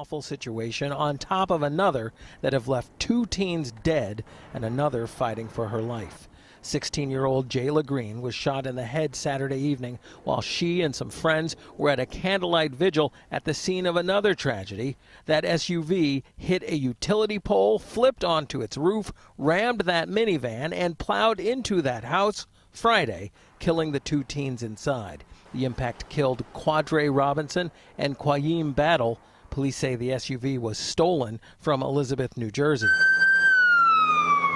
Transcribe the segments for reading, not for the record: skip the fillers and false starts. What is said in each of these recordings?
awful situation on top of another that have left 2 teens dead and another fighting for her life. 16-year-old Jayla Green was shot in the head Saturday evening while she and some friends were at a candlelight vigil at the scene of another tragedy. That SUV hit a utility pole, flipped onto its roof, rammed that minivan, and plowed into that house Friday, killing the 2 teens inside. The impact killed Quadre Robinson and Quayim Battle. Police say the SUV was stolen from Elizabeth, New Jersey.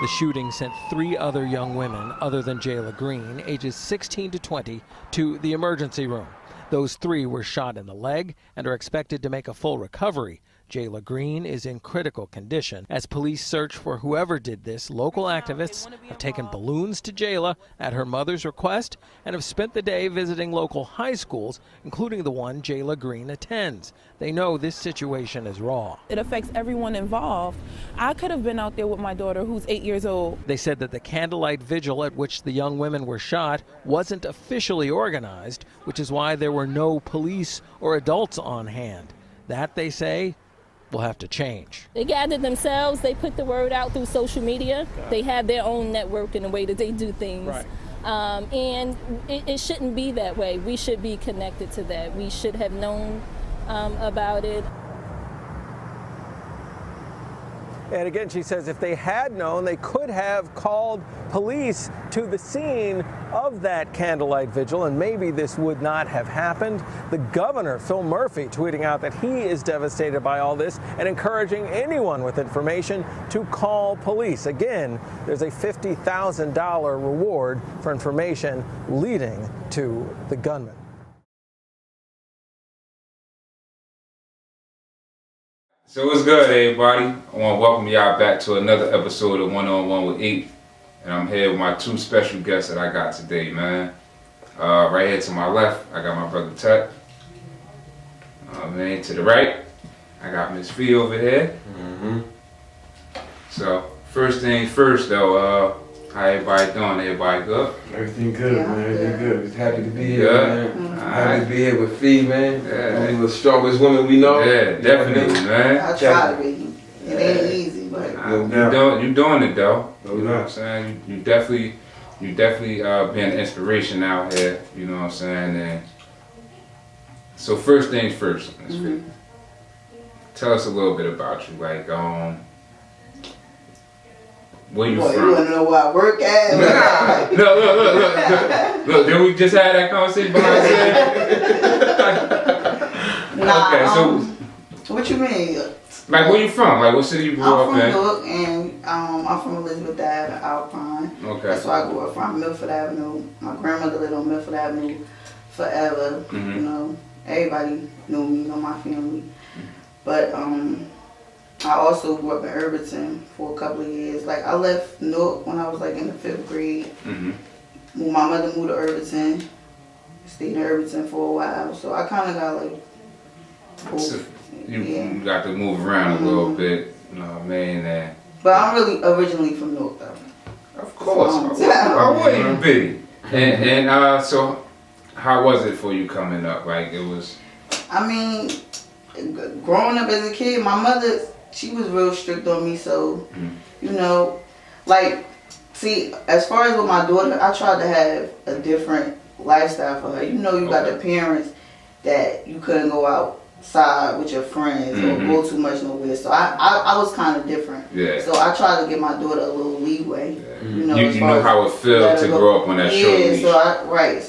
The shooting sent 3 other young women, other than Jayla Green, ages 16 to 20, to the emergency room. Those 3 were shot in the leg and are expected to make a full recovery. Jayla Green is in critical condition. As police search for whoever did this, local activists have taken balloons to Jayla at her mother's request and have spent the day visiting local high schools, including the one Jayla Green attends. They know this situation is raw. It affects everyone involved. I could have been out there with my daughter, who's 8 years old. They said that the candlelight vigil at which the young women were shot wasn't officially organized, which is why there were no police or adults on hand. That, they say, will have to change. They gathered themselves, they put the word out through social media. They have their own network in the way that they do things. Right. And it shouldn't be that way. We should be connected to that. We should have known about it. And again, she says if they had known, they could have called police to the scene of that candlelight vigil, and maybe this would not have happened. The governor, Phil Murphy, tweeting out that he is devastated by all this and encouraging anyone with information to call police. Again, there's a $50,000 reward for information leading to the gunman. So what's good, everybody? I want to welcome y'all back to another episode of 1on1 with 8. And I'm here with my 2 special guests that I got today, man. Right here to my left, I got my brother Tech. Man, to the right, I got Miss Fee over here. So, first things first, though, how everybody doing? Everybody good? Everything good, man. Everything good. Just happy to be here, man. Happy to be here with Fee, man. One of the strongest women we know. Yeah, definitely, man. I try to be. It ain't easy, but you doing it though. No you know what I'm saying? You definitely being an inspiration out here. You know what I'm saying? And so first things first, Ms. Fee. Tell us a little bit about you, like where you from? You want to know where I work at? Look. Did we just have that conversation behind Okay, so what you mean? Like, where you from? Like, what city you grew up in? I'm from Newark, and I'm from Elizabeth Ave, Alpine. Okay. That's where I grew up from, Milford Avenue. My grandmother lived on Milford Avenue forever. You know, everybody knew me, know my family. But I also grew up in Irvington for a couple of years. Like, I left Newark when I was like in the 5th grade. My mother moved to Irvington. Stayed in Irvington for a while. So I kind of got like both. So you got to move around a little bit, you know what I mean? And but I'm really originally from Newark, though. of course. How would you be? And so how was it for you coming up? Like, it was... I mean, growing up as a kid, my mother, she was real strict on me, so, you know, like, see, as far as with my daughter, I tried to have a different lifestyle for her. You know, you got the parents that you couldn't go outside with your friends or go too much nowhere, so I was kind of different. Yeah. So I tried to give my daughter a little leeway. Yeah. You know, you know how it feels to grow up on that short leash. So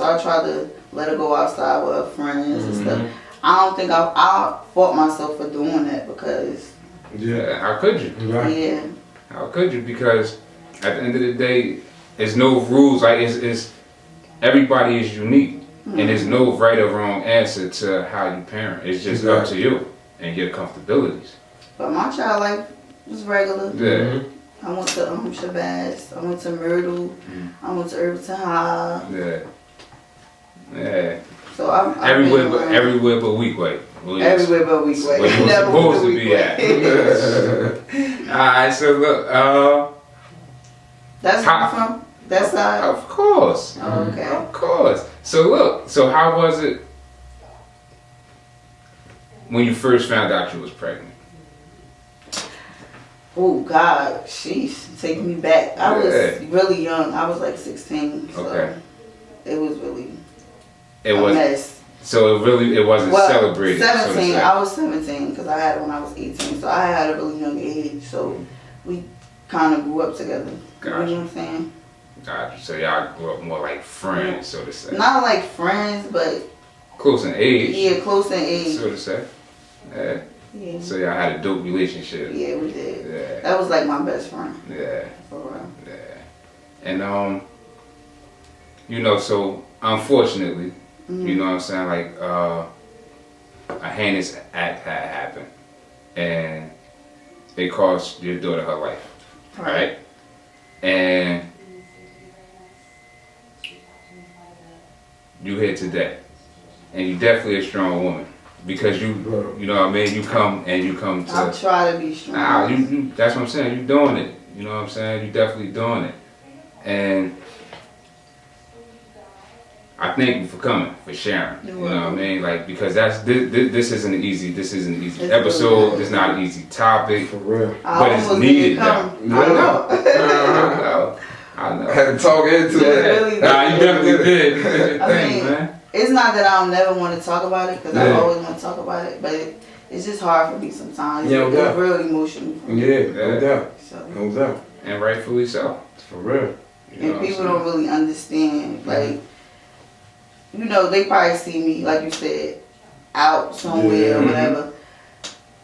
I tried to let her go outside with her friends and stuff. I don't think I fought myself for doing that because... Yeah, how could you? Yeah. How could you? Because at the end of the day, there's no rules. Like, it's everybody is unique, and there's no right or wrong answer to how you parent. It's just up to you and your comfortabilities. But my child life was regular. Yeah. I went to Shabazz. I went to Myrtle. I went to Irvington High. Yeah. Yeah. So I'm everywhere but Weekway. Everywhere but Weekway. Where you're supposed to be at. Alright, so look, that's where you're from? That side? Of course. Oh, okay. Of course. So look, so how was it when you first found out you was pregnant? Oh God, sheesh, take me back. I was really young. I was like 16. So Okay. it was really It a was mess. so it wasn't celebrated. 17. So to I was 17 because I had it when I was 18. So I had a really young age. So we kind of grew up together. Gotcha. You know what I'm saying? Gotcha. So y'all grew up more like friends, so to say. Not like friends, but Close in age. yeah, close in age. So to say. Yeah. Yeah. So y'all had a dope relationship. Yeah, we did. Yeah. That was like my best friend. Yeah. For real. Yeah. And you know, so unfortunately, you know what I'm saying, like a heinous act had happened and it cost your daughter her life. Right? And you here today. And you definitely a strong woman. Because you know what I mean, you come to I try to be strong. Nah, you that's what I'm saying, you doing it. You know what I'm saying? You definitely doing it. And I thank you for coming, for sharing. You know what I mean? Like, because this isn't an easy episode. It's not an easy topic. For real. But it's needed though. I know. I had to talk into it. Really Nah, you definitely did. You did your thing, man. It's not that I don't never want to talk about it, because I always want to talk about it, but it's just hard for me sometimes. Yeah, it's real emotional. Yeah, no doubt. So. No doubt. And rightfully so. For real. You know And people don't really understand. Like, you know, they probably see me, like you said, out somewhere or whatever.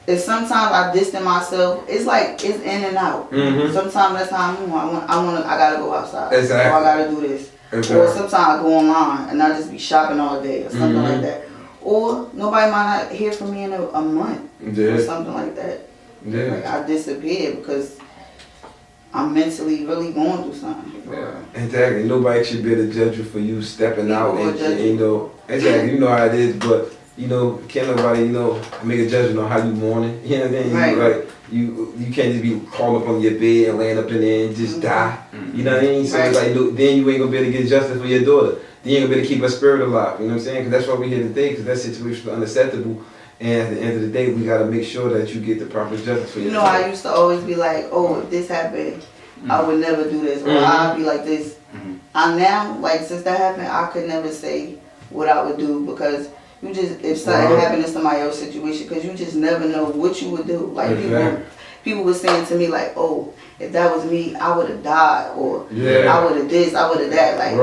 And sometimes I distance myself. It's like it's in and out. Sometimes that's how I'm. I gotta go outside. Exactly. Or I gotta do this. Exactly. Or sometimes I go online and I just be shopping all day or something like that. Or nobody might not hear from me in a month or something like that. Yeah. Like I disappear because I'm mentally really going through something. Yeah. Exactly. Nobody should be able to judge you for you stepping People out will and judge you know. Exactly. You know how it is, but you know, can't nobody, you know, make a judgment on how you mourning. You know what I mean? Right. Like you can't just be crawling up on your bed and laying up in there and just die. You know what I mean? So it's like, then you ain't gonna be able to get justice for your daughter. Then you ain't gonna be able to keep her spirit alive. You know what I'm saying? Because that's why we're here today. Because that situation is unacceptable. And at the end of the day, we gotta make sure that you get the proper justice for your daughter. I used to always be like, oh, if this happened, I would never do this, or I'd be like this. I now, like, since that happened, I could never say what I would do, because you just, if something happened in somebody else's situation, because you just never know what you would do. Like, people were saying to me, like, oh, if that was me, I would have died, or I would have this, I would have that. Like,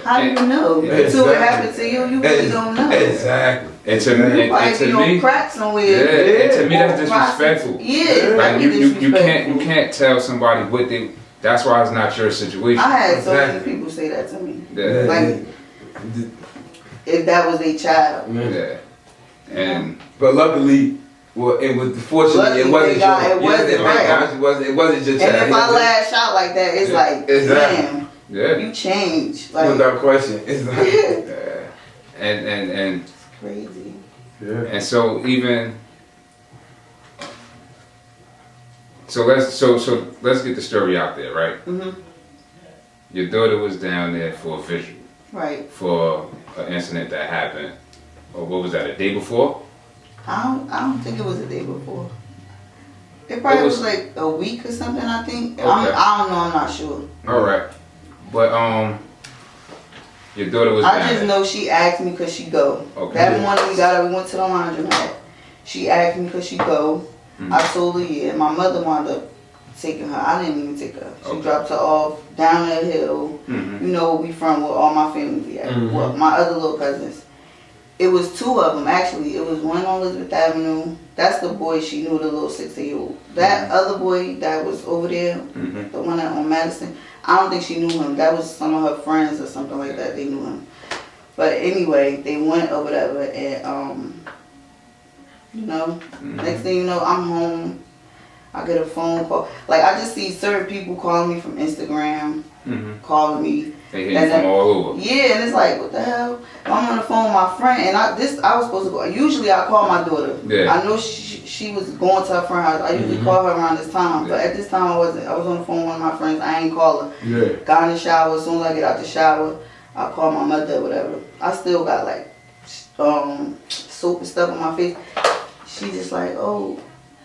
how do you know? Until it happened to you, you really don't know. Exactly. And to me, Like, you on crack somewhere. and to me that's disrespectful. Yeah, like you can't tell somebody what they. That's why it's not your situation. I had so many people say that to me. Yeah. Like, if that was a child. Yeah. And but luckily, well, it was fortunately it wasn't It wasn't your child. And if I lash out like that, it's like, damn, you change. Like, without question, it's like, and it's crazy. Yeah. And so even so let's get the story out there, right? Your daughter was down there for a vigil, right? For an incident that happened. Or what was that? A day before? I don't think it was a day before. It probably was like a week or something. I think. Okay. I don't know. I'm not sure. All right, but your daughter was. I just know she asked me could she go. Okay. That morning we went to the laundromat. She asked me could she go. I told her yeah. My mother wound up taking her. I didn't even take her. She dropped her off down that hill. You know where we from, where all my family be at. Well, my other little cousins. It was two of them actually. It was one on Elizabeth Avenue. That's the boy she knew, the little 16-year-old. That other boy that was over there, the one on Madison, I don't think she knew him. That was some of her friends or something like that. They knew him. But anyway, they went or whatever, and you know, next thing you know, I'm home. I get a phone call. Like, I just see certain people calling me from Instagram, calling me. They hit you from all over. Yeah, and it's like, what the hell? I'm on the phone with my friend, and I was supposed to go. Usually I call my daughter. Yeah. I know she was going to her friend's house. I usually call her around this time, but at this time I wasn't. I was on the phone with one of my friends. I ain't call her. Yeah. Got in the shower. As soon as I get out the shower, I call my mother or whatever. I still got like soap and stuff on my face. she just like, oh,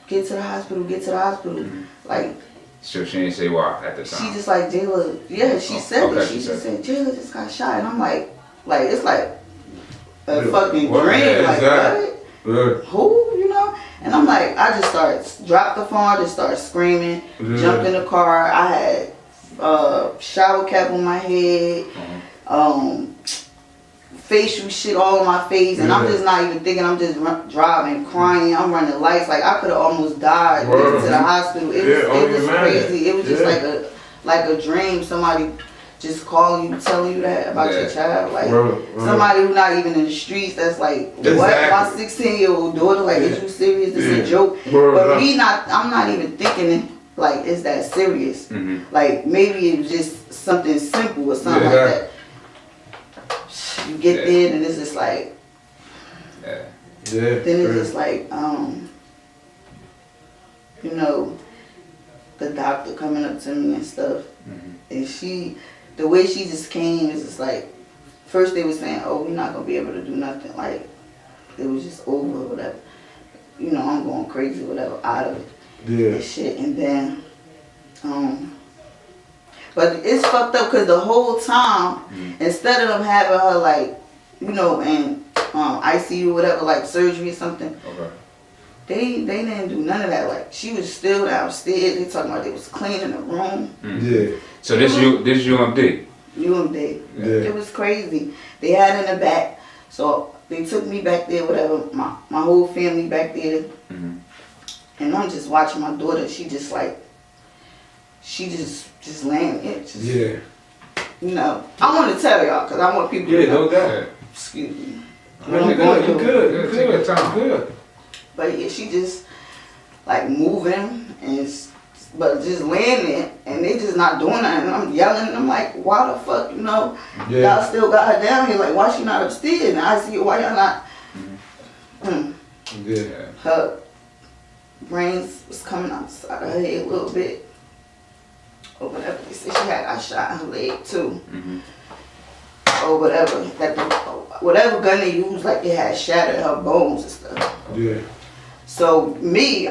get to the hospital, get to the hospital. Like, So she didn't say why at the time. she just like, Jayla, yeah, she said it. She just said, Jayla just got shot. And I'm like, it's like a fucking What? dream. Yeah, Like, exactly. what? Who, you know? And I'm like, I just started, dropped the phone, I just started screaming, jumped in the car. I had shower cap on my head, facial shit all on my face, and I'm just not even thinking. I'm just driving, crying. I'm running lights. Like I could have almost died. Getting to the hospital. It was crazy. It was just like a dream. Somebody just calling you, telling you that about your child. Like somebody who's not even in the streets. That's like, what? My 16-year-old daughter. Like, is you serious? This is a joke. But I'm not even thinking like it's that serious. Like maybe it was just something simple or something like that. You get there and it's just like, then it's just like, you know, the doctor coming up to me and stuff, and the way she just came is just like, first they were saying, oh, we're not gonna be able to do nothing, like it was just over or whatever, you know, I'm going crazy or whatever out of it, and shit, and then, but it's fucked up because the whole time, instead of them having her like, you know, in ICU or whatever, like surgery or something, they didn't do none of that. Like she was still downstairs. They talking about they was cleaning the room. So this UMD. UMD. It was crazy. They had in the back, so they took me back there. Whatever, my whole family back there, and I'm just watching my daughter. She just like. She just laying there. You know, I want to tell y'all because I want people to know. No doubt. Excuse me. You good. Take your time. Good. But yeah, she just like moving but just laying there and they just not doing nothing. And I'm yelling and I'm like, why the fuck, you know? Y'all still got her down here. Like, why she not upstairs? And I see why y'all not. Her brains was coming outside of her head a little bit. Or whatever. They said she had got shot in her leg too. Or whatever. Whatever gun they used, like it had shattered her bones and stuff. So me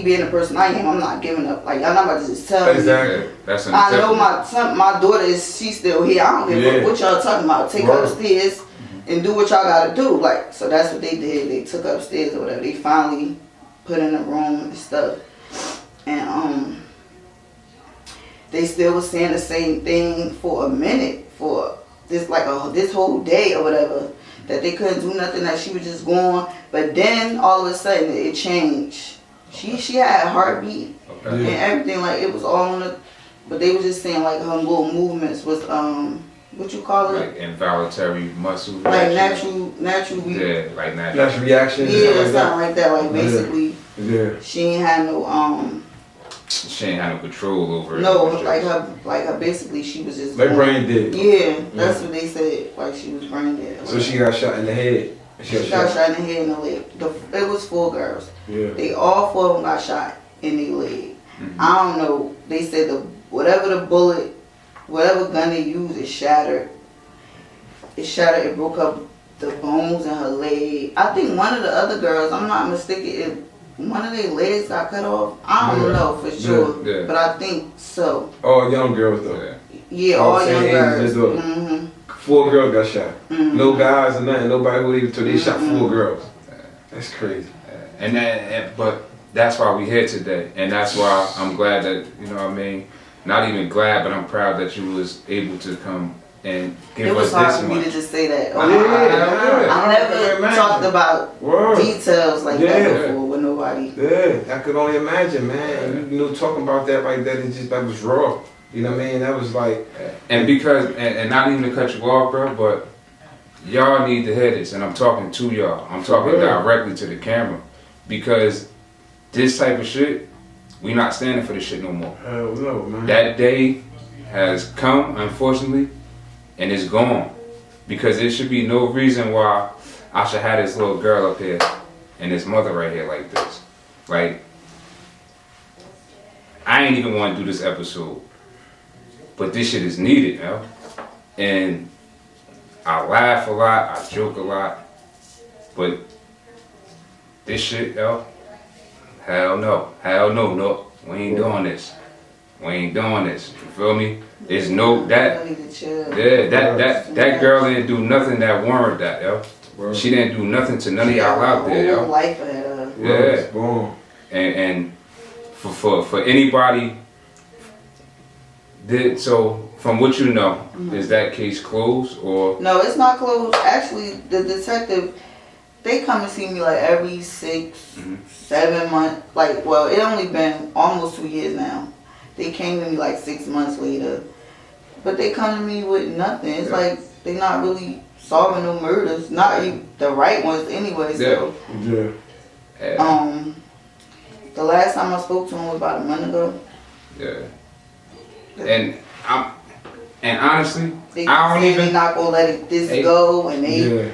being the person I am, I'm not giving up. Like y'all not about to just tell me. That's I know my daughter she's still here. I don't give a fuck what y'all talking about. Take her upstairs and do what y'all gotta do. Like, so that's what they did. They took her upstairs or whatever. They finally put in the room and stuff. And they still was saying the same thing for a minute, for this this whole day or whatever, that they couldn't do nothing, that she was just going. But then all of a sudden it changed. She had a heartbeat and everything, like it was all on the. But they were just saying like her little movements was what you call it? Like involuntary muscle. Like reaction. natural. Like natural reaction. Yeah, something like that. Like basically, she ain't had no She ain't had no control over it. No, like her basically she was just like brain dead. Yeah, that's what they said. Like she was brain dead. So she got shot in the head. She got shot in the head and the leg. It was 4 girls. They all 4 of them got shot in their leg. I don't know. They said whatever gun they used, it shattered. It broke up the bones in her leg. I think one of the other girls, I'm not mistaken, one of their legs got cut off. I don't know for sure, but I think so. All young girls though. Yeah, all young girls. 4 girls got shot. No guys or nothing. Nobody would even. So they shot 4 girls. That's crazy. But that's why we here today, and that's why I'm glad that, you know what I mean. Not even glad, but I'm proud that you was able to come and give us this much. It was hard for me to just say that. I never talked about details like that before with nobody. I could only imagine, man. You know, talking about that like that, that was raw. You know what I mean? That was like... And because, and not even to cut you off, bro, but y'all need to hear this, and I'm talking to y'all. I'm talking directly to the camera. Because this type of shit, we not standing for this shit no more. Hell no, man. That day has come, unfortunately, and it's gone. Because there should be no reason why I should have this little girl up here and this mother right here like this. Like, I ain't even want to do this episode, but this shit is needed, yo. And I laugh a lot, I joke a lot, but this shit, yo, hell no, no, we ain't doing this. We ain't doing this. You feel me? There's no that. Yeah, that girl didn't do nothing that warranted that, yo. Word. She didn't do nothing to none of y'all out there, yo. Life ahead of her. Yeah. Boom. And for anybody did so from what you know, is that case closed or? No, it's not closed. Actually, the detective, they come and see me like every 6, 7 months. Like, well, it only been almost 2 years now. They came to me like 6 months later, but they come to me with nothing. It's like they not really solving no murders, not even the right ones anyway. So, the last time I spoke to him was about a month ago. Yeah. And honestly, they I don't even. They not gonna let this go, and they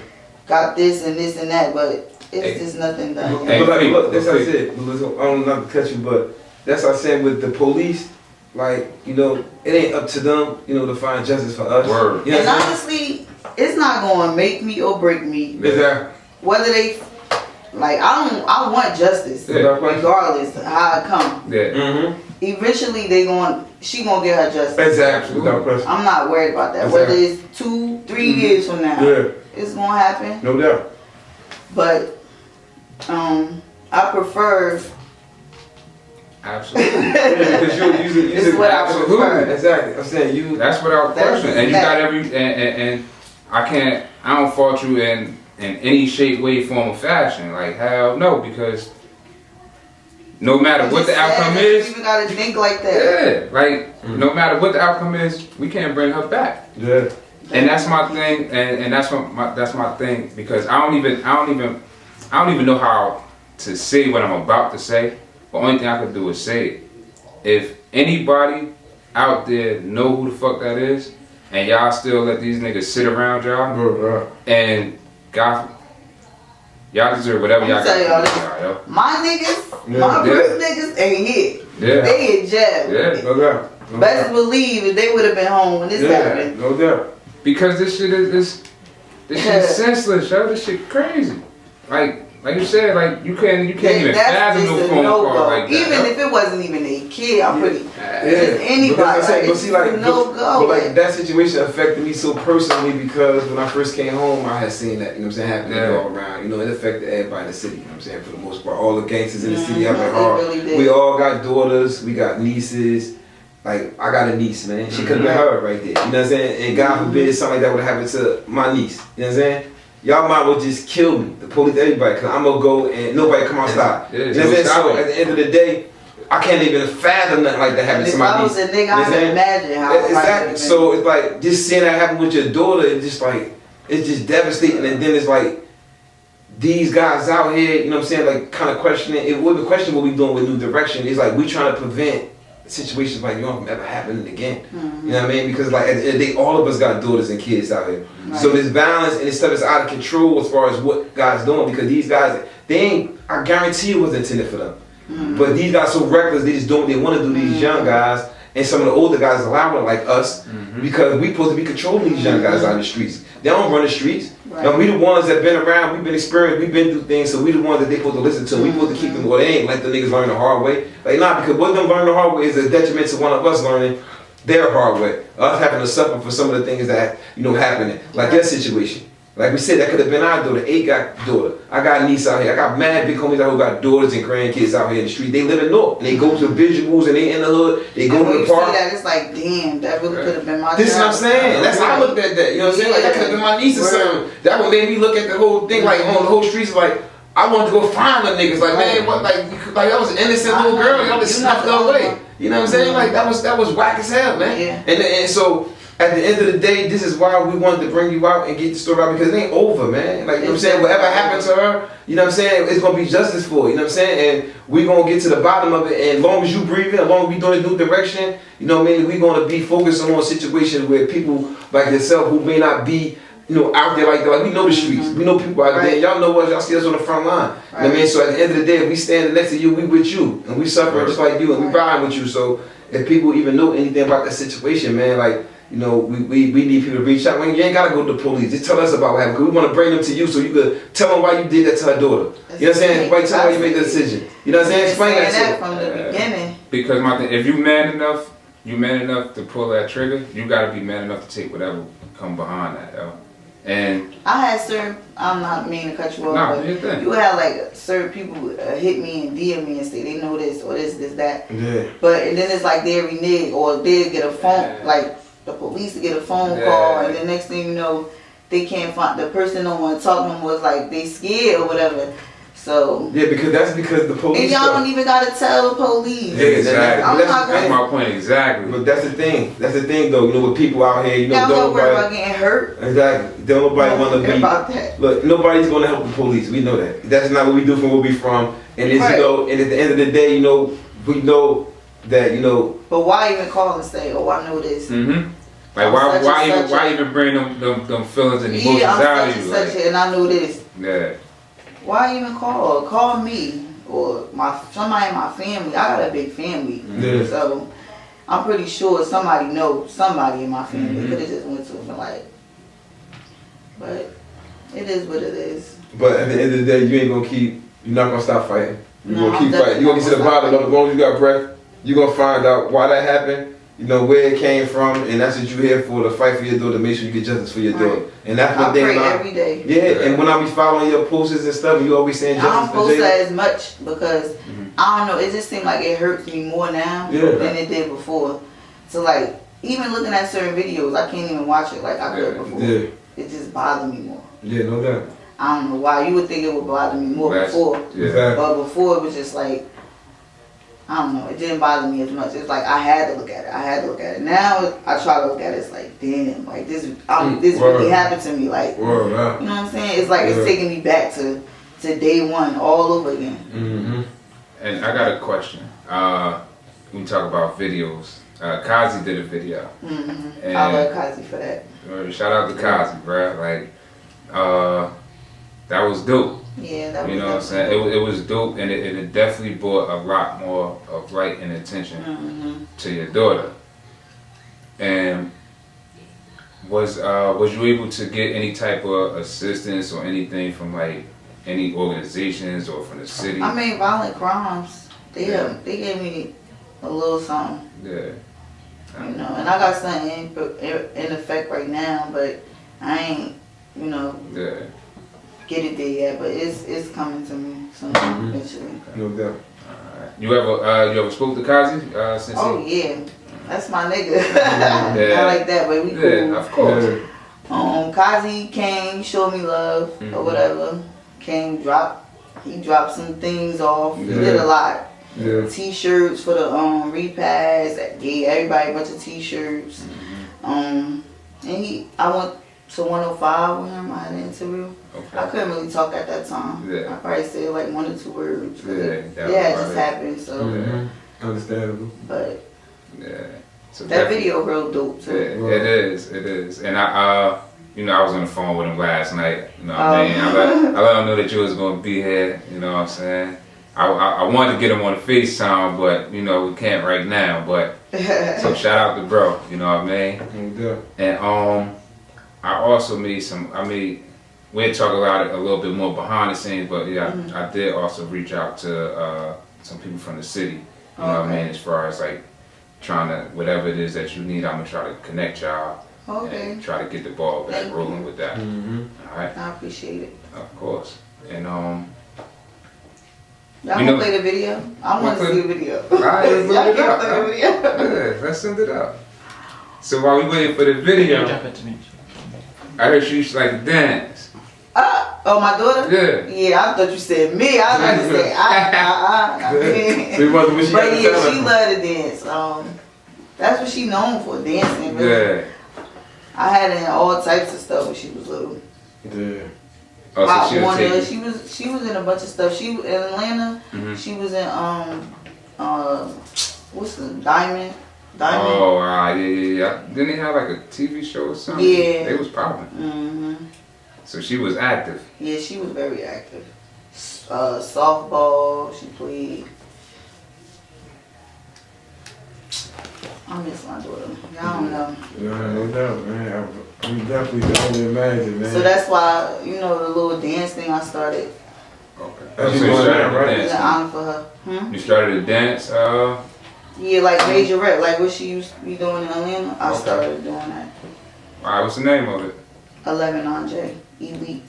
got this and this and that, but it's just nothing done. But like, look, that's what I said. I don't know not to cut you, but that's what I said with the police. Like, you know, it ain't up to them, you know, to find justice for us. Word. You know, and honestly, it's not gonna make me or break me. Exactly. Whether they like, I want justice, regardless of how it come. Yeah. Eventually, she gonna get her justice. Exactly. Without question. I'm not worried about that. Exactly. Whether it's 2, 3 years from now, it's gonna happen. No doubt. But I prefer. Absolutely. Because you what I prefer. Exactly. I'm saying you. That's without question. And you got and I don't fault you in any shape, way, form, or fashion. Like, hell no, because no matter what the outcome is, you gotta think like that. Yeah, like no matter what the outcome is, we can't bring her back. Yeah. And that's my thing, and that's my thing, because I don't even know how to say what I'm about to say. The only thing I can do is say it. If anybody out there know who the fuck that is, and y'all still let these niggas sit around y'all, and God, y'all deserve whatever y'all got. Y'all, my niggas, my real niggas ain't here. Yeah. They in jail. Yeah. No doubt. Best believe if they would have been home when this happened. No doubt. Because this shit is senseless, yo. This shit crazy. Like you said, like you can't even fathom no phone call like that. Even if it wasn't even a kid, I'm pretty. Just anybody. But see, like, no go. But like that situation affected me so personally because when I first came home, I had seen that. You know what I'm saying, happening all around. You know, it affected everybody in the city. You know what I'm saying, for the most part, all the gangsters in the city have it hard. Really we all got daughters, we got nieces. Like, I got a niece, man. She could have been her right there. You know what I'm saying? And God forbid something like that would have happened to my niece. You know what I'm saying? Y'all might well just kill me, the police, everybody, because I'm going to go and nobody come outside. You know what I'm saying? So at the end of the day, I can't even fathom nothing like that happening to my niece. If I was a nigga, I can imagine how exactly. So it's like, just seeing that happen with your daughter, it's just like, it's just devastating. And then it's like, these guys out here, you know what I'm saying, like kind of questioning, it would be question what we doing with New Direction. It's like, we trying to prevent situations like you don't ever happen again. You know what I mean? Because like at the end of the day, all of us got daughters and kids out here. Right. So this violence and this stuff is out of control as far as what God's doing, because these guys, they ain't, I guarantee it wasn't intended for them. But these guys so reckless, they just don't, they want to do these young guys, and some of the older guys allow it like us, because we supposed to be controlling these young guys out in the streets. They don't run the streets. Right. And we the ones that been around, we've been experienced, we've been through things, so we the ones that they supposed to listen to. We supposed to keep them, well, they ain't let the niggas learn the hard way. Like, nah, because what them learn the hard way is a detriment to one of us learning their hard way. Us having to suffer for some of the things that, you know, happening. Like that situation. Like we said, that could have been our daughter. 8 got daughter. I got a niece out here. I got mad big homies out who got daughters and grandkids out here in the street. They live in North. And they go to visuals and they in the hood. They go to the park. See that, it's like, damn, that really could have been my This is what I'm saying. That's how I looked at that. You know what I'm saying? Like that could have been my niece or something. That what made me look at the whole thing, like on the whole streets, like I wanted to go find the niggas. Like, man, what, like that was an innocent little girl. Y'all just snuffed her away. You know what I'm saying? Like that was whack as hell, man. And so at the end of the day, this is why we wanted to bring you out and get the story out, because it ain't over, man. Like, you know what I'm saying? Whatever happened to her, you know what I'm saying? It's going to be justice for it, you know what I'm saying? And we're going to get to the bottom of it. And as long as you breathing, as long as we doing New Direction, you know what I mean? We're going to be focusing on situations where people like yourself who may not be, you know, out there like that. Like, we know the streets. We know people out there. Y'all know us. Y'all see us on the front line. You know what I mean? So at the end of the day, if we standing next to you, we with you. And we suffering just like you. And we riding with you. So if people even know anything about that situation, man, like, you know, we need people to reach out. You ain't gotta go to the police. Just tell us about what happened. Cause we want to bring them to you so you could tell them why you did that to her daughter. You know what I'm saying? Why tell her why you made the decision. You know what I'm saying? Explain that to her. From the beginning. Because my thing, if you man enough to pull that trigger, you gotta be man enough to take whatever come behind that, yo. And I had certain, I'm not meaning to cut you off, but you had like certain people hit me and DM me and say they know this or this, that. Yeah. But and then it's like they renege or they get a phone, like the police get a phone call, and the next thing you know, they can't find the person don't want to talk to them, was like they scared or whatever. So yeah, because the police. And y'all don't even gotta tell the police. Yeah, exactly. That's my point exactly. But that's the thing. That's the thing though. You know, with people out here, you know, don't worry about getting hurt. Exactly. Don't nobody want to be. About that. Look, nobody's gonna help the police. We know that. That's not what we do from where we from. And it's, you know, and at the end of the day, you know, we know that, you know. But why even call and say, "Oh, I know this"? Mm-hmm. Like why even bring them feelings and emotions out of you? And I know this. Yeah. Why even call? Call me or somebody in my family. I got a big family, so I'm pretty sure somebody knows somebody in my family. Could have just went to them like, but it is what it is. But at the end of the day, you're not gonna stop fighting. You're gonna keep fighting. You're gonna get to the bottom. As long as you got breath, you're gonna find out why that happened. You know where it came from, and that's what you're here for, to fight for your daughter, to make sure you get justice for your daughter. And that's one thing. I pray every day. Yeah, and when I be following your posters and stuff, you always saying justice for Jayla. I don't post that as much because I don't know. It just seems like it hurts me more now than it did before. So like, even looking at certain videos, I can't even watch it like I could before. Yeah. It just bothered me more. Yeah, no doubt. I don't know why. You would think it would bother me more before. Yeah. But before it was just like, I don't know, it didn't bother me as much. It's like I had to look at it. Now I try to look at it, it's like, damn, like this really happened to me. Like, you know what I'm saying? It's like it's taking me back to day one all over again. Mm-hmm. And I got a question. When you talk about videos, Kazi did a video. Mm-hmm. And I love Kazi for that. Shout out to Kazi, bro. Like, that was dope. Yeah, that was, you know what I'm saying? It was dope, and it definitely brought a lot more of light and attention to your daughter. And was you able to get any type of assistance or anything from like any organizations or from the city? I mean, Violent Crimes. They gave me a little something. Yeah. You know, and I got something in effect right now, but I ain't, you know. Yeah. Get it there yet, but it's coming to me soon eventually. No doubt. You ever spoke to Kazi since? Oh yeah, that's my nigga. I like that, but we cool. Yeah, of course. Kazi came, showed me love or whatever. He dropped some things off. He did a lot. Yeah. T-shirts for the repass. Gave everybody a bunch of T-shirts. And I went to 105 with him. I had an interview. Okay. I couldn't really talk at that time. Yeah. I probably said like 1 or 2 words. Yeah, it just happened. So understandable. But so that video real dope too. Yeah, it is. And I was on the phone with him last night. You know what I mean? I let him know that you was gonna be here. You know what I'm saying? I wanted to get him on the FaceTime, but you know we can't right now. But so shout out to bro. You know what I mean? Yeah. And I also made we'll talk about it a little bit more behind the scenes, but I did also reach out to some people from the city. You know what I mean? As far as like trying to, whatever it is that you need, I'm gonna try to connect y'all. Okay. And try to get the ball back rolling with that. All right. I appreciate it. Of course. And y'all wanna play the video? I want to see the video. All right, let's y'all it can't up. play the video. Yeah, let's send it up. So while we waiting for the video, I heard she used to like to dance. Oh, my daughter? Yeah, I thought you said me. I was about to say, but yeah, she loved to dance. That's what she known for, dancing. Really. Yeah. I had her in all types of stuff when she was little. Yeah. Oh, so she was in a bunch of stuff. She was in Atlanta. She was in what's the Diamond? Oh, yeah. Didn't they have like a TV show or something? Yeah. They was popping. So she was active. Yeah, she was very active. Softball, she played. I miss my my daughter. I don't know. Yeah, no doubt, man. We definitely can only imagine, man. So that's why, you know, the little dance thing I started. Okay. That's So you going started down, to right? In dance. honor for her. You started to dance. Yeah, like majorette, like what she used to be doing in Atlanta. I Okay. started doing that. All right. What's the name of it? 1on1WIT8 Elites.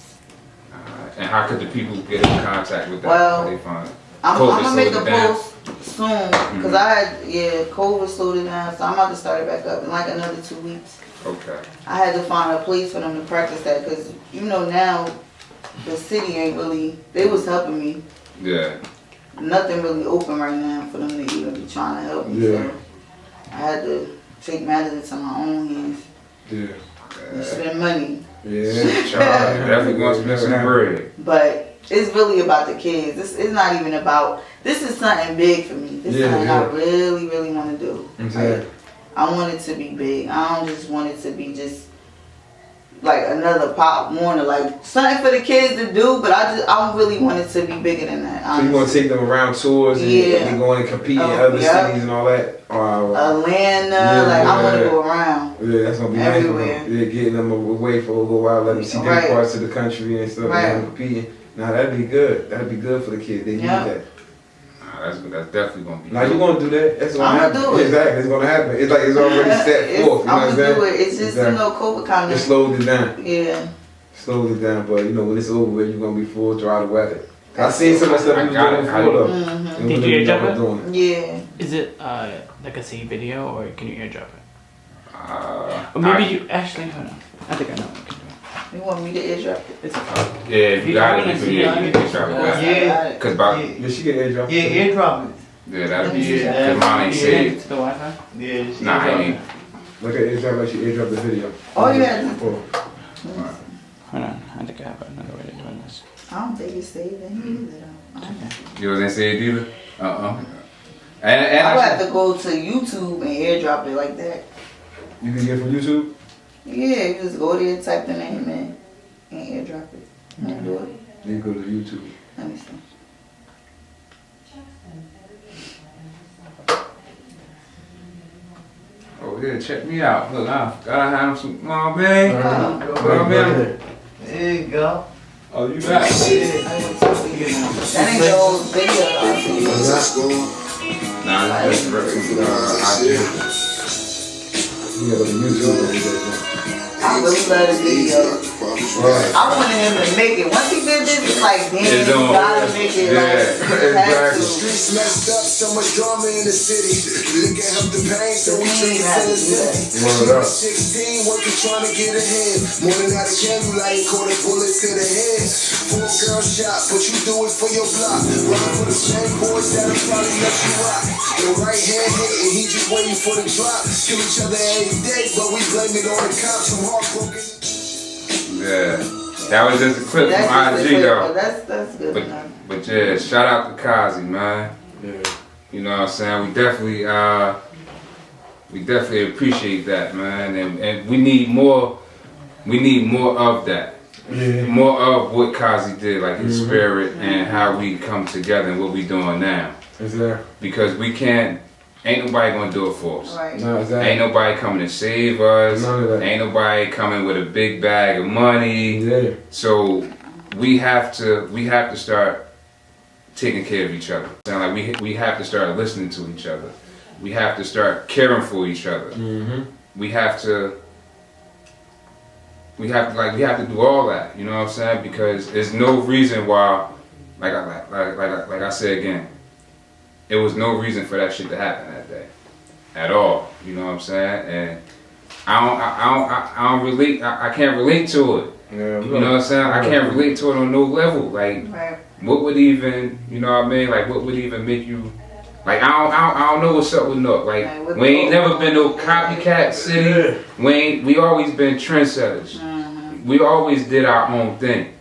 And how could the people get in contact with that? Well, How they find it? I'm COVID gonna make a slowed it down. post soon because I had COVID slowed it down, so I'm about to start it back up in like another 2 weeks. Okay. I had to find a place for them to practice that because you know now the city ain't really. They was helping me. Yeah. Nothing really open right now for them to even be trying to help me. Yeah. So I had to take matters into my own hands Yeah. and spend money. Yeah. Child, definitely going to spend some bread. But it's really about the kids. It's not even about. This is something big for me. This is something I really, really want to do. Exactly. Like, I want it to be big. I don't just want it to be just like another Pop Warner, like something for the kids to do. But I really want it to be bigger than that. So you want to take them around tours and they going and compete in other cities and all that? Atlanta, like I want to go around. Yeah, that's gonna be everywhere. nice. Yeah, getting them away for a little while, let them see different parts of the country and stuff, and competing. Now that'd be good. That'd be good for the kids. They need that. That's definitely gonna be. Now you're gonna do that. That's gonna happen. I'm gonna do it. Exactly, it's gonna happen. It's like it's already set forth. You know what I'm saying? Do it. It's just you know COVID kind It of slowed it down. Yeah. Slowed it down, but you know when it's over with, you're gonna be full dry to weather. I seen some of that stuff you was doing before though. Did you airdrop it? Yeah. Is it like a C video or can you airdrop it? Or maybe you actually hold on. I think I know what you can do. You want me to airdrop it? It's okay. Yeah, if you got it, you can airdrop it back. Yeah. Cause about Yeah, she can airdrop. Yeah, airdrop it. yeah, that'd be it. Cause mine ain't saved. To the Wi-Fi? Yeah, just Nah, I airdrop ain't. it. Look at airdrop like she airdrop the video. Oh yeah. Oh. Hold on. I think I have another way of doing this. I don't think it's saved in here either though. I don't know. You wasn't saved either. And I would have to go to YouTube and airdrop it like that. You can get it from YouTube? Yeah, you just go there, type the name in, and airdrop it. And do it. You go to YouTube. Let me see. oh yeah, check me out. Look, I gotta have some. Oh man. Oh man. There you go. Oh, you got it. That ain't the old video I see. Nah, it's just You gotta go to YouTube and do that. I really love the video. I wanted him to make it. Once he did this, it's like, damn, It's you on. gotta make it. Yeah, Like, you have to. Streets messed up, so much drama in the city. Nigga help the pain, so we drink till it's empty. Word up. 16, working trying to get ahead. Morning out of candlelight, caught a bullet to the head. 4 girl shot, but you do it for your block. Run for the same boys that'll probably let you rock. Your right hand hit, and he just waiting for the drop. Kill each other every day, but we blame it on the cops. I'm heartbroken. Yeah, that was just a clip That's from just IG a though. clip, but that's good enough. But yeah, shout out to Kazi, man. Yeah. You know what I'm saying? We definitely appreciate that, man. And we need more of that. Yeah. More of what Kazi did, like his spirit and how we come together and what we doing now. Exactly. Because ain't nobody gonna do it for us. Right. No, exactly. Ain't nobody coming to save us. None of that. Ain't nobody coming with a big bag of money. Yeah. So we have to start taking care of each other. Sound like we have to start listening to each other. We have to start caring for each other. Mm-hmm. We have to do all that. You know what I'm saying? Because there's no reason why, like I said again, there was no reason for that shit to happen that day, at all. You know what I'm saying? And I don't relate. I can't relate to it. Yeah, you know what I'm saying? I can't relate to it on no level. Like, what would even, you know what I mean? Like, what would even make you, like, I don't know what's up with Nook. Like, we ain't never been no copycat city. We always been trendsetters. We always did our own thing.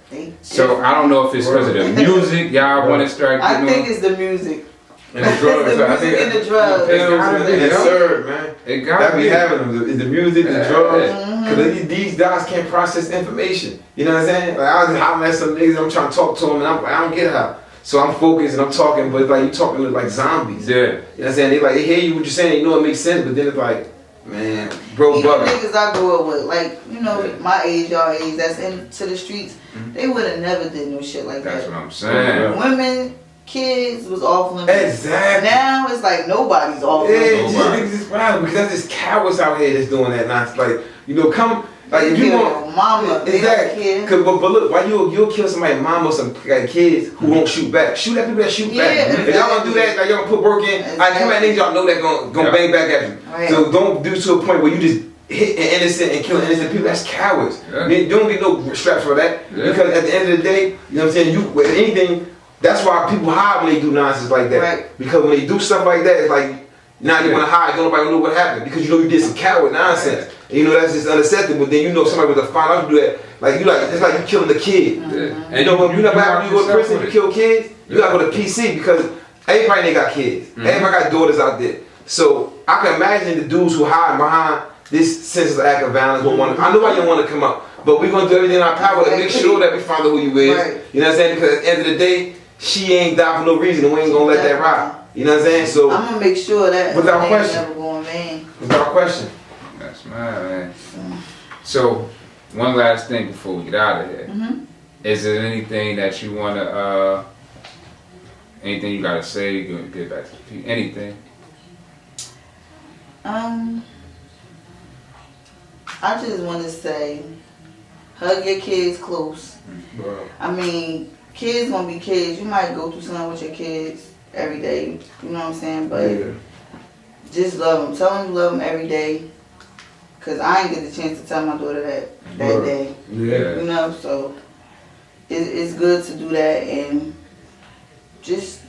So I don't know if it's because of the music y'all want to start getting I think it's the music. And the drugs. The music and the drugs. It's served, man. It gotta that be having them. The music, the drugs. Because these guys can't process information. You know what I'm saying? Like, I was hollering at some niggas, I'm trying to talk to them, and I don't get how. So I'm focused and I'm talking, but like you talking like zombies. Yeah. You know what I'm saying? They hear you what you're saying, you know it makes sense, but then it's like, Man, bro, even bugging. niggas I grew up with, like, you know, my age, y'all age, that's into the streets, they would have never did no shit like That's that. what I'm saying. Women, kids was off limits. Exactly. Now it's like nobody's off limits. Yeah, niggas is wild because that's just cowards out here that's doing that nonsense. Like, you know, come. Like if you want your mama, exactly. But look, why you'll kill somebody's mom or some like kids who won't shoot back? Shoot at people that shoot back. Exactly. If y'all gonna do that, like y'all gonna put work in. Like how many niggas y'all know that gonna bang back at you? Right. So don't do to a point where you just hit an innocent and killing innocent people. That's cowards. Yeah. You don't get no straps for that because at the end of the day, you know what I'm saying. You with anything. That's why people hide when they do nonsense like that. Right. Because when they do stuff like that, it's like now you want to hide. Nobody know what happened because you know you did some coward nonsense. And you know that's just unacceptable. Then you know somebody was to find out you do that. Like you like it's like you killing the kid. Yeah. And you know when you go to prison, with you it. kill kids. You gotta go to PC because everybody ain't got kids. Everybody got daughters out there. So I can imagine the dudes who hide behind this senseless act of violence. I know why you want to come out, but we're gonna do everything in our power to make sure that we find out who you is. Right. You know what I'm saying? Because at the end of the day, she ain't died for no reason, and we ain't gonna let that ride. You know what I'm saying? So I'm gonna make sure that without they question. never going vain. Without question. That's mine, man. So, one last thing before we get out of here. Is there anything that you wanna, anything you gotta say? Get back to the people. Anything? I just want to say, hug your kids close. I mean, kids gonna be kids. You might go through something with your kids every day. You know what I'm saying? But just love them. Tell them you love them every day. Cause I ain't get the chance to tell my daughter that day. Yeah. You know, so it's good to do that and just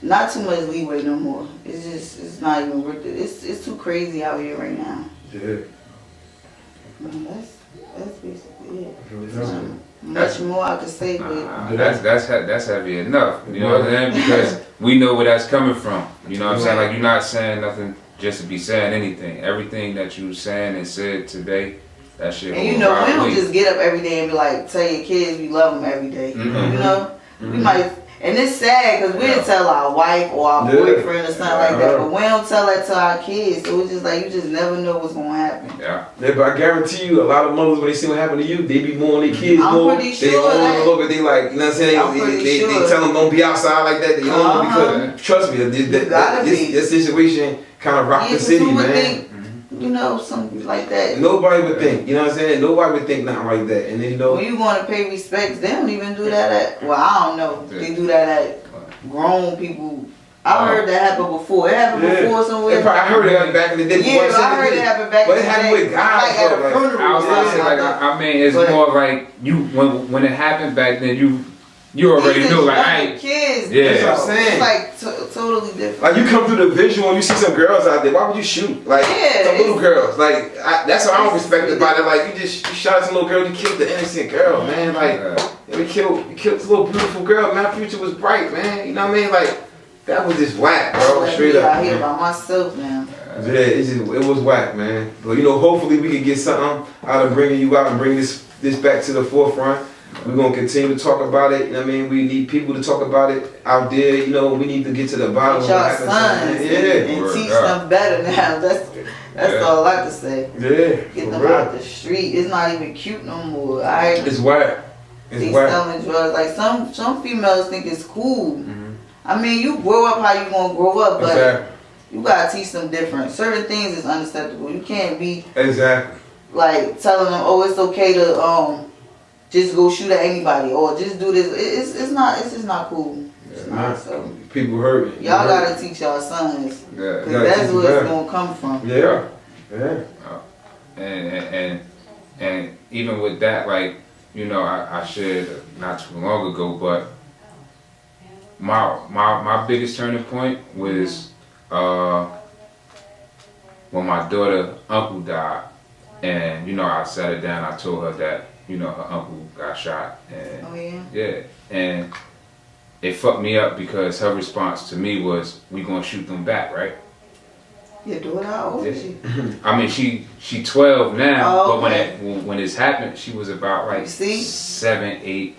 not too much leeway no more. It's not even worth it. It's too crazy out here right now. Yeah. That's basically it. Much more I could say, but That's heavy enough. You know what I'm saying? Because we know where that's coming from. You know what I'm saying? Like you're not saying nothing just to be saying anything. Everything that you saying and said today, that shit. and you know, we don't just get up every day and be like, tell your kids we love them every day. You know, we might, and it's sad because we didn't tell our wife or our boyfriend or something like that, but we don't tell that to our kids. So it's just like you just never know what's gonna happen. Yeah. But I guarantee you, a lot of mothers when they see what happened to you, they be more on their kids I'm more. pretty They sure own that- a little bit. They like, you know what I'm saying? They tell them don't be outside like that. They own them because trust me, this situation kind of rocked the city, who would man. think, you know, something like that. Nobody would think, you know what I'm saying? Nobody would think nothing like that. And then you know, When you going to pay respects, they don't even do that at. Well, I don't know. They do that at grown people. I heard that happen before. It happened before somewhere. I heard it back in the day. Yeah, I heard it happen back in the day. But it happened with guys, like at a though, funeral. I was gonna say, like, I mean, it's more like you when it happened back then, you already knew, like, I ain't. Kids. Yeah. That's what I'm saying. It's like totally different. Like you come through the visual and you see some girls out there, why would you shoot? Like some little girls. Like that's what I don't respect about it. Like you shot some little girl, you killed the innocent girl, man. Like you killed this little beautiful girl. My future was bright, man. You know what I mean? Like that was just whack, bro. Like Straight me up. out here by myself now. Yeah, it was whack, man. But you know, hopefully we can get something out of bringing you out and bring this back to the forefront. We're going to continue to talk about it. You know what I mean? We need people to talk about it out there. You know, we need to get to the bottom of what Y'all happened. sons and teach them better now. That's all I can say. Yeah. Get them out the street. It's not even cute no more. It's whack. They selling drugs. Like some females think it's cool. I mean, you grow up how you gonna grow up, but you gotta teach them different. Certain things is unacceptable. You can't be like telling them, oh, it's okay to just go shoot at anybody or just do this. It's just not cool. It's not, so people hurt. Y'all gotta teach y'all sons. Cause that's where it's gonna come from. Yeah. And even with that, like, you know, I shared not too long ago, but my biggest turning point was when my daughter uncle died, and you know I sat her down. I told her that you know her uncle got shot, and and it fucked me up because her response to me was, "We gonna shoot them back, right?" Your daughter, how old is she? I mean, she 12 now, but when this happened, she was about like 7, 8.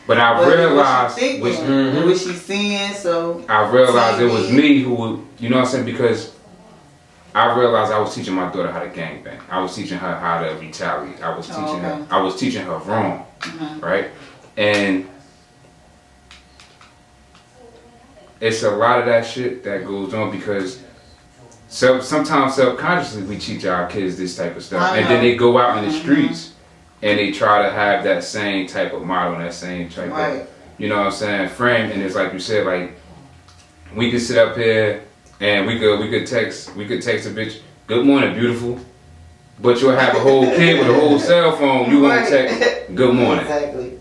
But I realized what was she seeing? So I realized it was me who would, you know what I'm saying? Because I realized I was teaching my daughter how to gangbang. I was teaching her how to retaliate. I was teaching her wrong, right? And it's a lot of that shit that goes on because sometimes subconsciously we teach our kids this type of stuff, and then they go out in the streets and they try to have that same type of model, and that same type of, you know what I'm saying, frame. And it's like you said, like we could sit up here and we could text a bitch, "Good morning, beautiful," but you'll have a whole kid with a whole cell phone. You want to text "Good morning." Exactly.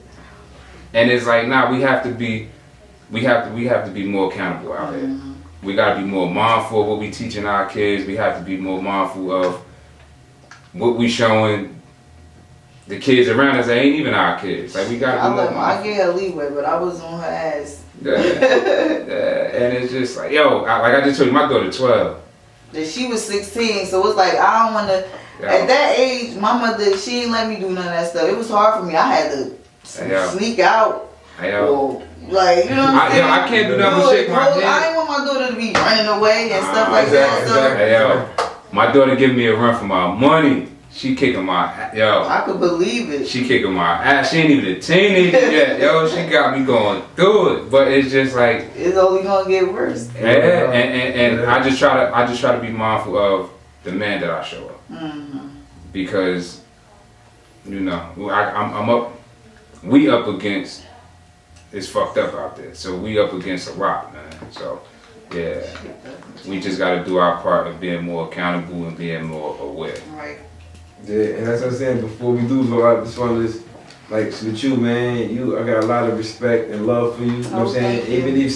And it's like, nah, we have to be more accountable out here. We gotta be more mindful of what we teaching our kids. We have to be more mindful of what we showing the kids around us that ain't even our kids. Like we gotta be more mindful. I gave her leeway, but I was on her ass. Yeah. And it's just like, yo, like I just told you, my daughter 12. And she was 16, so it's like I don't want to. At that age, my mother, she didn't let me do none of that stuff. It was hard for me. I had to sneak out. Or, like, you know what I'm saying? I can't do nothing but shake my head. I didn't want my daughter to be running away and stuff like that. So. Hey, yo, my daughter giving me a run for my money. She kicking my ass. Yo. I could believe it. She kicking my ass. She ain't even a teenager yet. Yo, she got me going through it. But it's just like it's only gonna get worse. Yeah, and I just try to be mindful of the man that I show up. Because, you know, I'm up. We up against. It's fucked up out there. So we up against a lot, man. So yeah, we just got to do our part of being more accountable and being more aware. Right. Yeah, and that's what I'm saying. Before we lose, I just want to just, like, with you, man, I got a lot of respect and love for you. You know what I'm saying? Even if,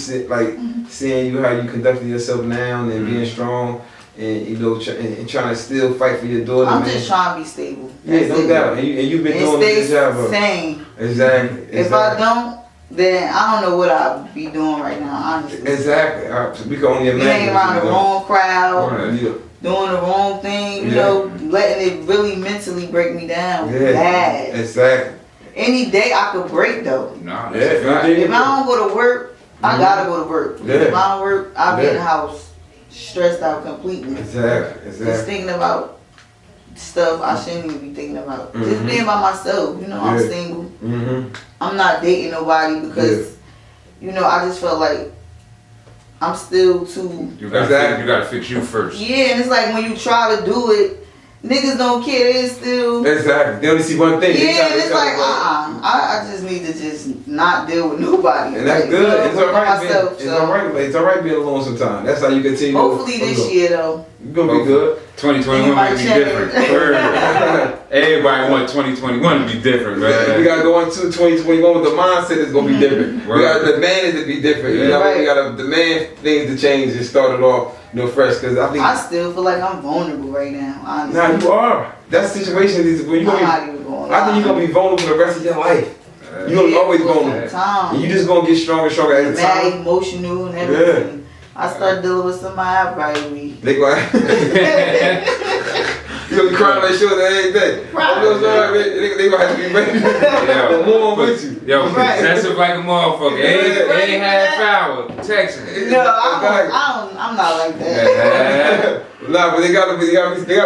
seeing you, how you conducted yourself now and being strong and, you know, and trying to still fight for your daughter, I'm man. just trying to be stable. Yeah, no doubt. And you've been doing a good job of it. Sane. Exactly. If I don't, then I don't know what I'd be doing right now, honestly. Exactly. We can only imagine. Being around the wrong crowd, doing the wrong thing, you know, letting it really mentally break me down. Bad. Exactly. Any day I could break though. Nah, if I don't go to work, I gotta go to work. If I don't work, I'll be in the house stressed out completely. Exactly. Just thinking about stuff I shouldn't even be thinking about. Just being by myself, you know, I'm single. I'm not dating nobody because, you know, I just felt like I'm still too. You gotta fix you first. Yeah, and it's like when you try to do it, niggas don't care. They still. Exactly. They only see one thing. Yeah, and it's like, I just need to just not deal with nobody. And that's like, good. You know, it's alright. It's so. alright being alone sometimes. That's how you continue. Hopefully this year though. You're gonna be good. 2021 might be different. Everybody want 2021 to be different, man. We gotta go into 2021 with the mindset is gonna be different. We gotta demand it to be different. You know, we gotta demand things to change and start it off, you know, fresh. Cause I think I still feel like I'm vulnerable right now. Honestly. Nah, you are. That situation is when you gonna be. I think you're gonna be vulnerable the rest of your life. You're gonna always vulnerable. And you just gonna get stronger and stronger as time. Mad, emotional, and everything. I start dealing with somebody I probably be. They go. You gonna be crying on their shoulder every day. They gonna have to be ready. The more with you. Yo, possessive like a motherfucker. Ain't half hour. Texting. No, I'm not like that. Nah, but they gotta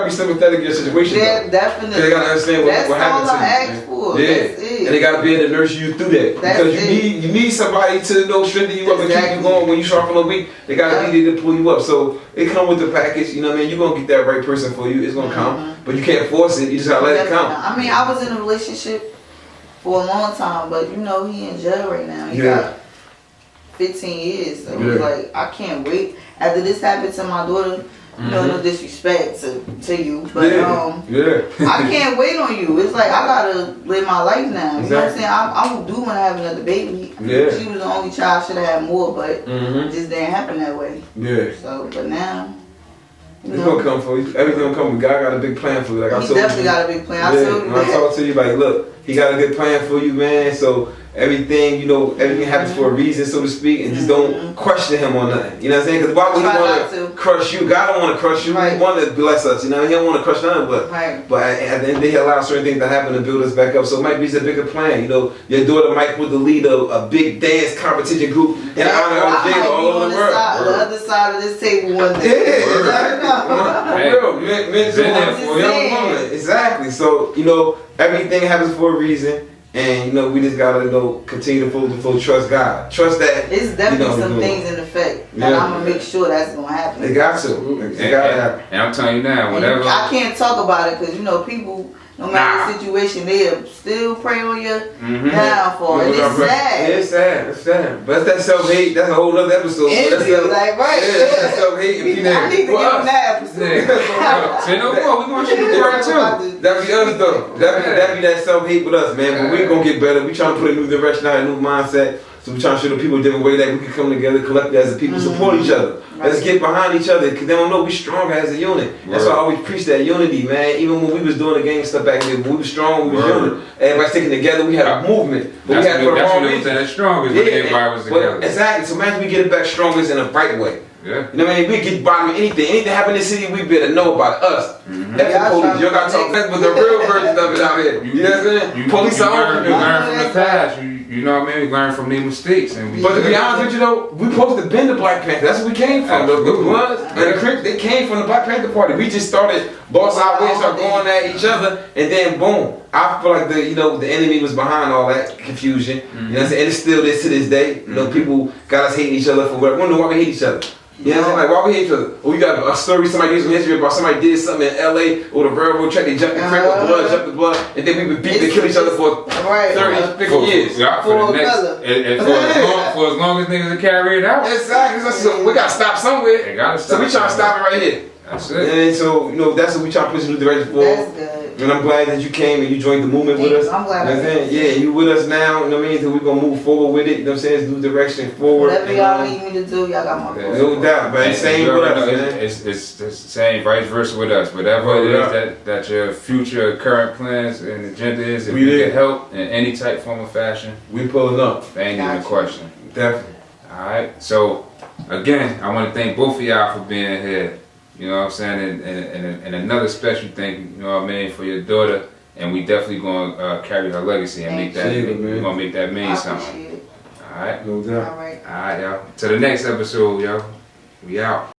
be sympathetic in your situation. Yeah, definitely. They gotta understand what happened to you. That's all I asked for. Yeah, that's it. And they gotta be able to nurse you through that because you need somebody to strengthen you up and keep you going when you start feeling weak. They gotta be there to pull you up. So it come with the package. You know what I mean? You're gonna get that right person for you. It's gonna come, but you can't force it. You just gotta let it come. I mean, I was in a relationship for a long time, but you know he in jail right now. He got 15 years. So it was like I can't wait. After this happened to my daughter. You know, no disrespect to you, but I can't wait on you. It's like I gotta live my life now. You know what I'm saying? I do want to have another baby. Yeah. She was the only child. Should have had more, but it just didn't happen that way. Yeah. So, but now. It's gonna come for you. Everything gonna come. God got a big plan for you. Like I told you. He definitely got a big plan. I told you that. I talk to you like, look, he got a good plan for you, man. So everything, you know, everything happens for a reason, so to speak, and just don't question him on nothing. You know what I'm saying? Because why would he want to crush you? God don't want to crush you. He want to bless us. You know, he don't want to crush none. But at the end, they allow certain things to happen to build us back up. So it might be a bigger plan. You know, your daughter might put the lead of a big dance competition group in honor of Jayla all over the world. the other side of this table one day. Yeah, exactly. Hey, For real, men been there for for a young saying. woman. Exactly. So, you know, everything happens for a reason. And, you know, we just gotta, you know, continue to full trust God. Trust that. It's definitely you know, some things in effect that Yeah. I'm gonna make sure that's gonna happen. They got to. They gotta happen. And I'm telling you now, And whatever. I can't talk about it because you know people, no matter the situation, they'll still pray on your downfall. And it's sad. Yeah, it's sad. It's sad. But that's that self-hate. That's a whole other episode. It's That's just like, right. Yeah, that's that self-hate. I need to get on that episode. Yeah. Say no more. We want you to do it too. That be us though. That be that self-hate with us, man. But we gonna get better. We trying to put a new direction out, a new mindset. So we trying to show the people a different way that we can come together, collectively as a people, support each other. Let's get behind each other, because they don't know we stronger as a unit. That's why I always preach that unity, man. Even when we was doing the gang stuff back then, we was strong, we was unit. Everybody sticking together, we had a movement. But we had it for the wrong reason. That's strongest when everybody was together. Exactly. So imagine we get it back strongest in a right way. Yeah. You know what I mean? We get bottom of anything. Anything happen in the city, we better know about us. That's the police. You don't gotta talk that, but the real version of it out here. You know what I'm saying? Police are open. You learn from the past. You know what I mean? We learn from their mistakes. But to be honest with you though, we supposed to been the Black Panther. That's where we came from. The ones and the Crips, they came from the Black Panther Party. We just started boss our way, start going at each other, and then boom. I feel like the enemy was behind all that confusion. You know what I'm saying? And it's still this to this day. You know, people got us hating each other for whatever. Wonder why we hate each other. You know what I'm saying? Like, why we hate each other? Or we got a story, somebody did some history about somebody did something in LA or the railroad track, they jumped the creek with blood, jumped the blood, and then we would beat and kill each other for 30, 50 years. Yeah, for the next, and for as long as niggas can carry it out. Exactly. So we gotta stop somewhere. They gotta stop. So we trying to stop it right here. That's it. And so, you know, that's what we trying to push in the direction for. That's good. And I'm glad that you came and you joined the movement with us. I'm glad. You know what I'm saying? Yeah, you with us now, you know what I mean? So we're gonna move forward with it, you know what I'm saying? It's new direction forward. Whatever y'all need me to do, y'all got my No doubt, man. Same with us, man. It's the same, vice versa with us. Whatever it is that your future, current plans and agenda is, if we can help in any type, form, or fashion, we pulling up. That ain't even a question. Definitely. All right. So again, I want to thank both of y'all for being here. You know what I'm saying? And another special thank you, you know what I mean, for your daughter. And we definitely gonna carry her legacy and make that. We're gonna make that mean something. All right. No doubt. All right. All right, y'all. To the next episode, yo. We out.